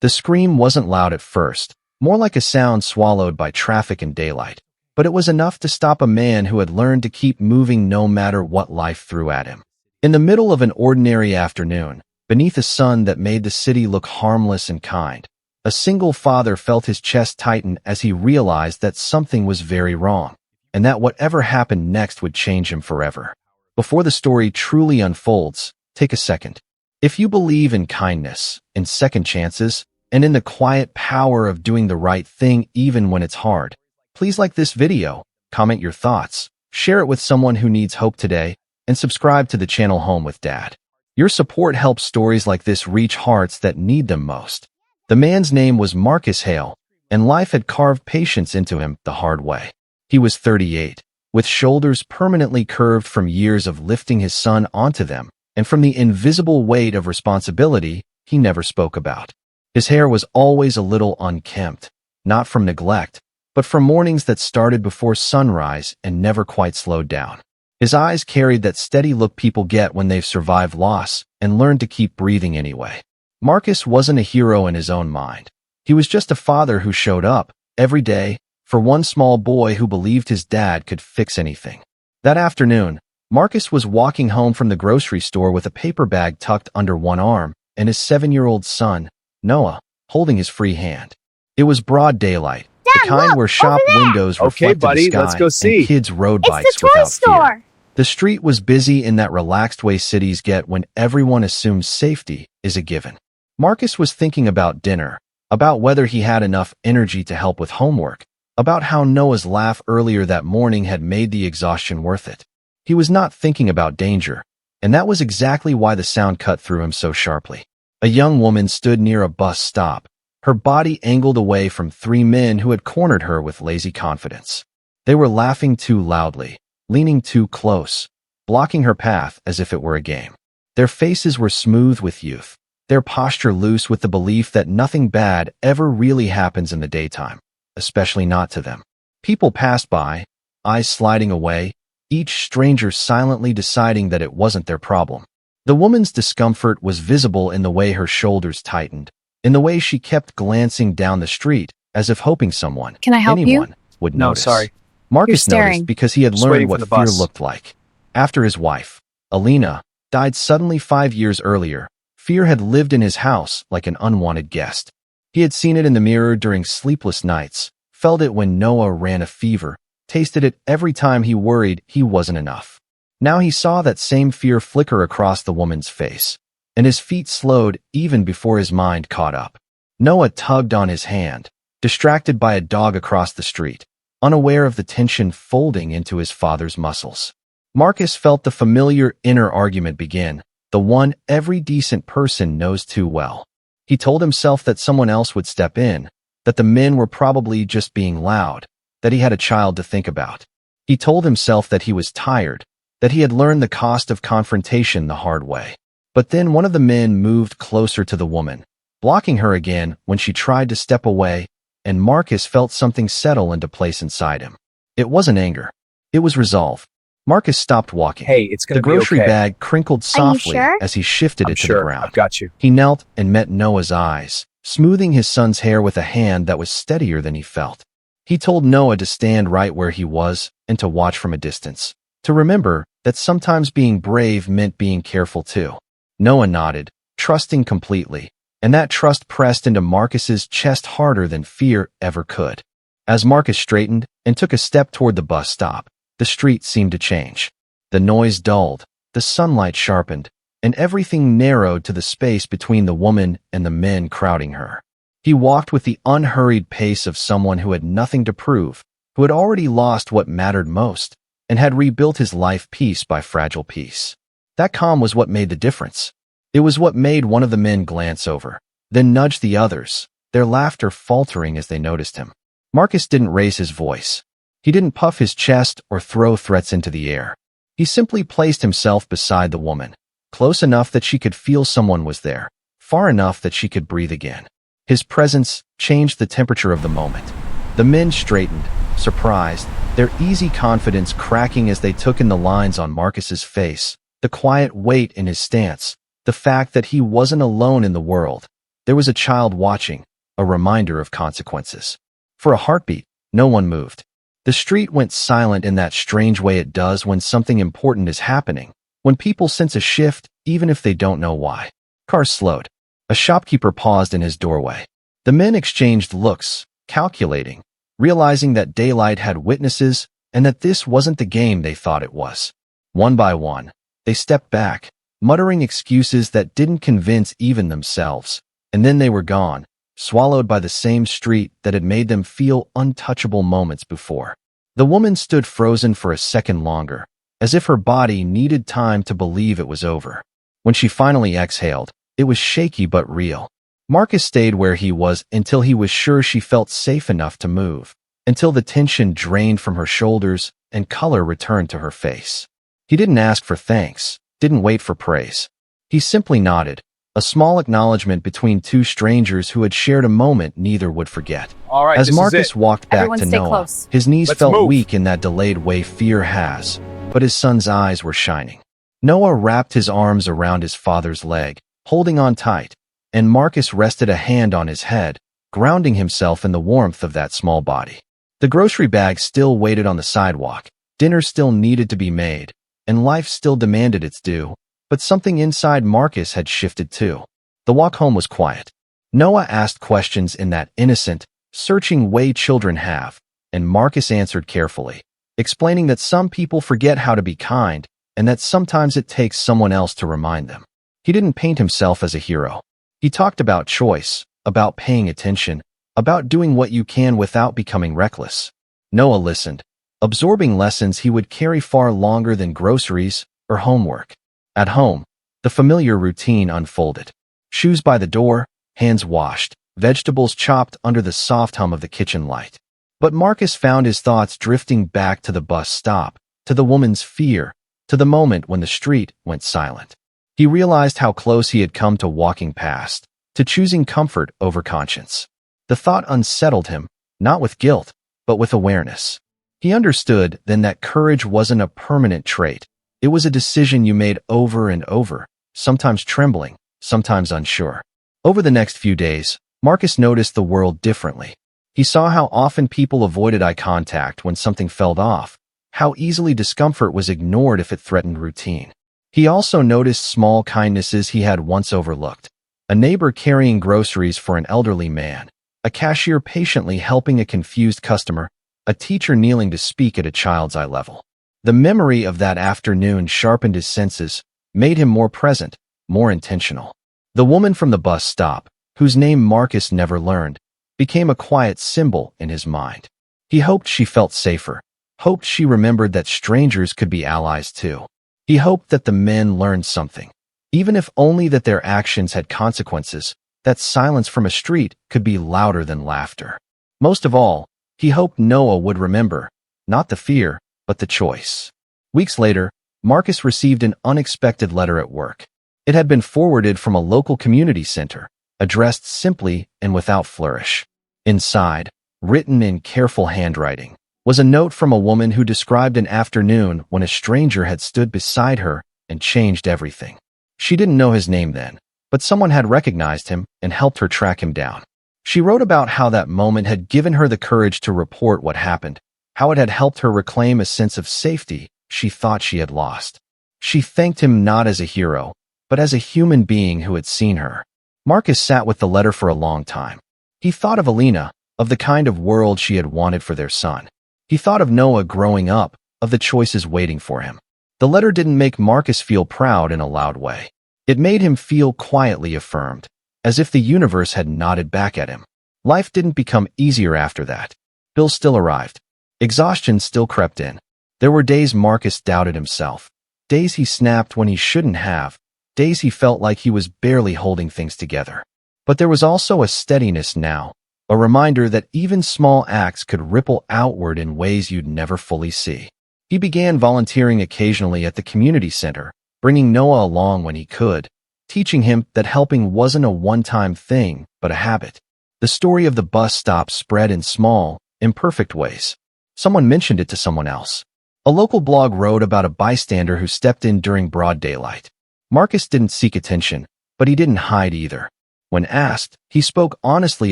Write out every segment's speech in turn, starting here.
The scream wasn't loud at first, more like a sound swallowed by traffic and daylight, but it was enough to stop a man who had learned to keep moving no matter what life threw at him. In the middle of an ordinary afternoon, beneath a sun that made the city look harmless and kind, a single father felt his chest tighten as he realized that something was very wrong, and that whatever happened next would change him forever. Before the story truly unfolds, take a second. If you believe in kindness, in second chances, and in the quiet power of doing the right thing even when it's hard, please like this video, comment your thoughts, share it with someone who needs hope today, and subscribe to the channel Home with Dad. Your support helps stories like this reach hearts that need them most. The man's name was Marcus Hale, and life had carved patience into him the hard way. He was 38, with shoulders permanently curved from years of lifting his son onto them, and from the invisible weight of responsibility he never spoke about. His hair was always a little unkempt, not from neglect, but from mornings that started before sunrise and never quite slowed down. His eyes carried that steady look people get when they've survived loss and learned to keep breathing anyway. Marcus wasn't a hero in his own mind. He was just a father who showed up, every day, for one small boy who believed his dad could fix anything. That afternoon, Marcus was walking home from the grocery store with a paper bag tucked under one arm and his 7-year-old son, Noah, holding his free hand. It was broad daylight, Dad, the kind look, where shop over there. windows Okay, reflected buddy, the sky let's go see. and kids rode It's bikes the toy without store. fear. The street was busy in that relaxed way cities get when everyone assumes safety is a given. Marcus was thinking about dinner, about whether he had enough energy to help with homework, about how Noah's laugh earlier that morning had made the exhaustion worth it. He was not thinking about danger, and that was exactly why the sound cut through him so sharply. A young woman stood near a bus stop, her body angled away from 3 men who had cornered her with lazy confidence. They were laughing too loudly, leaning too close, blocking her path as if it were a game. Their faces were smooth with youth, their posture loose with the belief that nothing bad ever really happens in the daytime, especially not to them. People passed by, eyes sliding away, each stranger silently deciding that it wasn't their problem. The woman's discomfort was visible in the way her shoulders tightened, in the way she kept glancing down the street as if hoping someone, Can I help you? anyone, would No, notice. sorry. Marcus You're staring. noticed because he had Just learned waiting for what the fear bus. looked like. After his wife, Alina, died suddenly 5 years earlier, fear had lived in his house like an unwanted guest. He had seen it in the mirror during sleepless nights, felt it when Noah ran a fever, tasted it every time he worried he wasn't enough. Now he saw that same fear flicker across the woman's face, and his feet slowed even before his mind caught up. Noah tugged on his hand, distracted by a dog across the street, unaware of the tension folding into his father's muscles. Marcus felt the familiar inner argument begin, the one every decent person knows too well. He told himself that someone else would step in, that the men were probably just being loud, that he had a child to think about. He told himself that he was tired, that he had learned the cost of confrontation the hard way. But then one of the men moved closer to the woman, blocking her again when she tried to step away, and Marcus felt something settle into place inside him. It wasn't anger. It was resolve. Marcus stopped walking. Hey, it's The gonna be grocery okay. bag crinkled softly sure? as he shifted I'm it to sure. the ground. I've got you. He knelt and met Noah's eyes, smoothing his son's hair with a hand that was steadier than he felt. He told Noah to stand right where he was and to watch from a distance, to remember that sometimes being brave meant being careful too. Noah nodded, trusting completely, and that trust pressed into Marcus's chest harder than fear ever could. As Marcus straightened and took a step toward the bus stop, the street seemed to change. The noise dulled, the sunlight sharpened, and everything narrowed to the space between the woman and the men crowding her. He walked with the unhurried pace of someone who had nothing to prove, who had already lost what mattered most, and had rebuilt his life piece by fragile piece. That calm was what made the difference. It was what made one of the men glance over, then nudge the others, their laughter faltering as they noticed him. Marcus didn't raise his voice. He didn't puff his chest or throw threats into the air. He simply placed himself beside the woman, close enough that she could feel someone was there, far enough that she could breathe again. His presence changed the temperature of the moment. The men straightened, surprised, their easy confidence cracking as they took in the lines on Marcus's face, the quiet weight in his stance, the fact that he wasn't alone in the world, There was a child watching, a reminder of consequences. For a heartbeat, no one moved. The street went silent in that strange way it does when something important is happening, when people sense a shift, even if they don't know why. Cars slowed. A shopkeeper paused in his doorway. The men exchanged looks, calculating, realizing that daylight had witnesses and that this wasn't the game they thought it was. One by one, they stepped back, muttering excuses that didn't convince even themselves, and then they were gone, swallowed by the same street that had made them feel untouchable moments before. The woman stood frozen for a second longer, as if her body needed time to believe it was over. When she finally exhaled, it was shaky but real. Marcus stayed where he was until he was sure she felt safe enough to move, until the tension drained from her shoulders and color returned to her face. He didn't ask for thanks, didn't wait for praise. He simply nodded, a small acknowledgement between two strangers who had shared a moment neither would forget. All right, As Marcus walked back Everyone to stay Noah, close. his knees Let's felt move. weak in that delayed way fear has, but his son's eyes were shining. Noah wrapped his arms around his father's leg, holding on tight, and Marcus rested a hand on his head, grounding himself in the warmth of that small body. The grocery bag still waited on the sidewalk, dinner still needed to be made, and life still demanded its due, but something inside Marcus had shifted too. The walk home was quiet. Noah asked questions in that innocent, searching way children have, and Marcus answered carefully, explaining that some people forget how to be kind, and that sometimes it takes someone else to remind them. He didn't paint himself as a hero. He talked about choice, about paying attention, about doing what you can without becoming reckless. Noah listened, absorbing lessons he would carry far longer than groceries or homework. At home, the familiar routine unfolded. Shoes by the door, hands washed, vegetables chopped under the soft hum of the kitchen light. But Marcus found his thoughts drifting back to the bus stop, to the woman's fear, to the moment when the street went silent. He realized how close he had come to walking past, to choosing comfort over conscience. The thought unsettled him, not with guilt, but with awareness. He understood then that courage wasn't a permanent trait. It was a decision you made over and over, sometimes trembling, sometimes unsure. Over the next few days, Marcus noticed the world differently. He saw how often people avoided eye contact when something felt off, how easily discomfort was ignored if it threatened routine. He also noticed small kindnesses he had once overlooked. A neighbor carrying groceries for an elderly man, a cashier patiently helping a confused customer, a teacher kneeling to speak at a child's eye level. The memory of that afternoon sharpened his senses, made him more present, more intentional. The woman from the bus stop, whose name Marcus never learned, became a quiet symbol in his mind. He hoped she felt safer, hoped she remembered that strangers could be allies too. He hoped that the men learned something, even if only that their actions had consequences, that silence from a street could be louder than laughter. Most of all, he hoped Noah would remember, not the fear, but the choice. Weeks later, Marcus received an unexpected letter at work. It had been forwarded from a local community center, addressed simply and without flourish. Inside, written in careful handwriting, was a note from a woman who described an afternoon when a stranger had stood beside her and changed everything. She didn't know his name then, but someone had recognized him and helped her track him down. She wrote about how that moment had given her the courage to report what happened, how it had helped her reclaim a sense of safety she thought she had lost. She thanked him not as a hero, but as a human being who had seen her. Marcus sat with the letter for a long time. He thought of Alina, of the kind of world she had wanted for their son. He thought of Noah growing up, of the choices waiting for him. The letter didn't make Marcus feel proud in a loud way. It made him feel quietly affirmed, as if the universe had nodded back at him. Life didn't become easier after that. Bills still arrived. Exhaustion still crept in. There were days Marcus doubted himself, days he snapped when he shouldn't have, days he felt like he was barely holding things together. But there was also a steadiness now, a reminder that even small acts could ripple outward in ways you'd never fully see. He began volunteering occasionally at the community center, bringing Noah along when he could, teaching him that helping wasn't a one-time thing, but a habit. The story of the bus stop spread in small, imperfect ways. Someone mentioned it to someone else. A local blog wrote about a bystander who stepped in during broad daylight. Marcus didn't seek attention, but he didn't hide either. When asked, he spoke honestly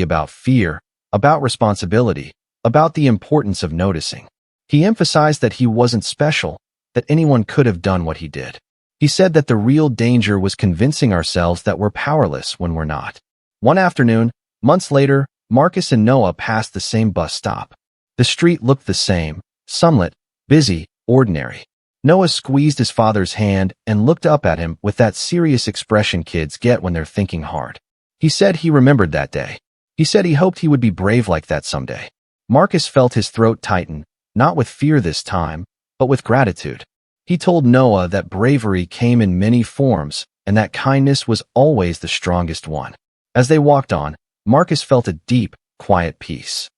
about fear, about responsibility, about the importance of noticing. He emphasized that he wasn't special, that anyone could have done what he did. He said that the real danger was convincing ourselves that we're powerless when we're not. One afternoon, months later, Marcus and Noah passed the same bus stop. The street looked the same, sunlit, busy, ordinary. Noah squeezed his father's hand and looked up at him with that serious expression kids get when they're thinking hard. He said he remembered that day. He said he hoped he would be brave like that someday. Marcus felt his throat tighten, not with fear this time, but with gratitude. He told Noah that bravery came in many forms and that kindness was always the strongest one. As they walked on, Marcus felt a deep, quiet peace.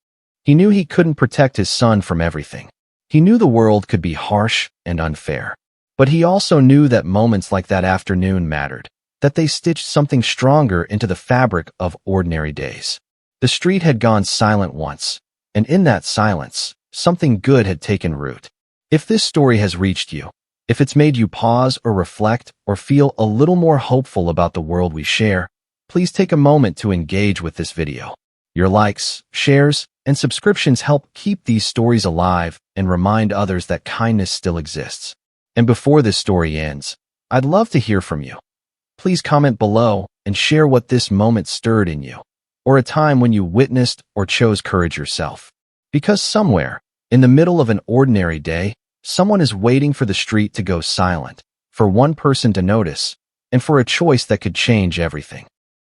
He knew he couldn't protect his son from everything. He knew the world could be harsh and unfair. But he also knew that moments like that afternoon mattered, that they stitched something stronger into the fabric of ordinary days. The street had gone silent once, and in that silence, something good had taken root. If this story has reached you, if it's made you pause or reflect or feel a little more hopeful about the world we share, please take a moment to engage with this video. Your likes, shares, and subscriptions help keep these stories alive and remind others that kindness still exists. And before this story ends, I'd love to hear from you. Please comment below and share what this moment stirred in you, or a time when you witnessed or chose courage yourself. Because somewhere, in the middle of an ordinary day, someone is waiting for the street to go silent, for one person to notice, and for a choice that could change everything.